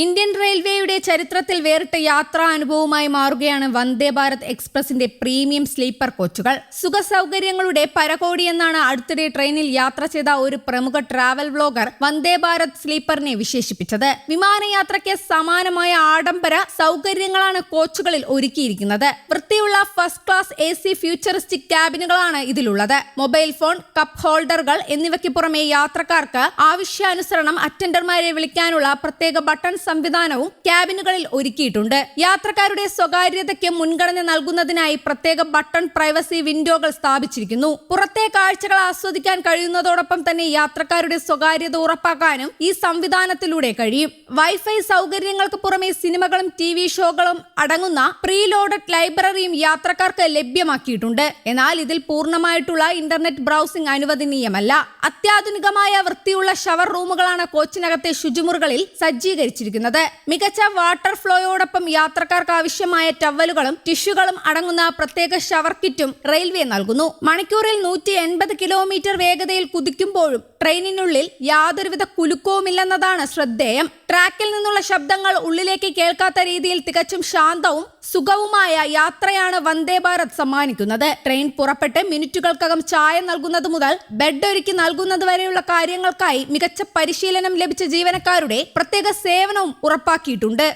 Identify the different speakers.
Speaker 1: Indian റെയിൽവേയുടെ ചരിത്രത്തിൽ വേറിട്ട യാത്രാ അനുഭവമായി മാറുകയാണ് വന്ദേ ഭാരത് എക്സ്പ്രസിന്റെ പ്രീമിയം സ്ലീപ്പർ കോച്ചുകൾ. സുഖസൗകര്യങ്ങളുടെ പരകോടി എന്നാണ് അടുത്തിടെ ട്രെയിനിൽ യാത്ര ചെയ്ത ഒരു പ്രമുഖ ട്രാവൽ വ്ലോഗർ വന്ദേ ഭാരത് സ്ലീപ്പറിനെ വിശേഷിപ്പിച്ചത്. വിമാനയാത്രയ്ക്ക് സമാനമായ ആഡംബര സൗകര്യങ്ങളാണ് കോച്ചുകളിൽ ഒരുക്കിയിരിക്കുന്നത്. വൃത്തിയുള്ള ഫസ്റ്റ് ക്ലാസ് AC ഫ്യൂച്ചറിസ്റ്റിക് ക്യാബിനുകളാണ് ഇതിലുള്ളത്. മൊബൈൽ ഫോൺ, കപ്പ് ഹോൾഡറുകൾ എന്നിവയ്ക്ക് പുറമെ യാത്രക്കാർക്ക് ആവശ്യാനുസരണം അറ്റൻഡർമാരെ വിളിക്കാനുള്ള പ്രത്യേക ബട്ടൺ സംവിധാനവും ക്യാബിനുകളിൽ ഒരുക്കിയിട്ടുണ്ട്. യാത്രക്കാരുടെ സ്വകാര്യതയ്ക്ക് മുൻഗണന നൽകുന്നതിനായി പ്രത്യേക ബട്ടൺ പ്രൈവസി വിൻഡോകൾ സ്ഥാപിച്ചിരിക്കുന്നു. പുറത്തെ കാഴ്ചകൾ ആസ്വദിക്കാൻ കഴിയുന്നതോടൊപ്പം തന്നെ യാത്രക്കാരുടെ സ്വകാര്യത ഉറപ്പാക്കാനും ഈ സംവിധാനത്തിലൂടെ കഴിയും. വൈഫൈ സൗകര്യങ്ങൾക്ക് പുറമെ സിനിമകളും TV ഷോകളും അടങ്ങുന്ന പ്രീ ലോഡഡ് ലൈബ്രറിയും യാത്രക്കാർക്ക് ലഭ്യമാക്കിയിട്ടുണ്ട്. എന്നാൽ ഇതിൽ പൂർണ്ണമായിട്ടുള്ള ഇന്റർനെറ്റ് ബ്രൗസിംഗ് അനുവദനീയമല്ല. അത്യാധുനികമായ വൃത്തിയുള്ള ഷവർ റൂമുകളാണ് കോച്ചിനകത്തെ ശുചിമുറികളിൽ സജ്ജീകരിച്ചിരിക്കുന്നത്. മികച്ച വാട്ടർ ഫ്ലോയോടൊപ്പം യാത്രക്കാർക്ക് ആവശ്യമായ ടവലുകളും ടിഷ്യൂകളും അടങ്ങുന്ന പ്രത്യേക ഷവർ കിറ്റും റെയിൽവേ നൽകുന്നു. മണിക്കൂറിൽ 180 കിലോമീറ്റർ വേഗതയിൽ കുതിക്കുമ്പോഴും ട്രെയിനിനുള്ളിൽ യാതൊരുവിധ കുലുക്കവുമില്ലെന്നതാണ് ശ്രദ്ധേയം. ട്രാക്കിൽ നിന്നുള്ള ശബ്ദങ്ങൾ ഉള്ളിലേക്ക് കേൾക്കാത്ത രീതിയിൽ തികച്ചും ശാന്തവും സുഖവുമായ യാത്രയാണ് വന്ദേ ഭാരത് സമ്മാനിക്കുന്നത്. ട്രെയിൻ പുറപ്പെട്ട് മിനിറ്റുകൾക്കകം ചായ നൽകുന്നത് മുതൽ ബെഡ് ഒരുക്കി നൽകുന്നത് വരെയുള്ള കാര്യങ്ങൾക്കായി മികച്ച പരിശീലനം ലഭിച്ച ജീവനക്കാരുടെ പ്രത്യേക സേവനവും ഉറപ്പാക്കിയിട്ടുണ്ട്.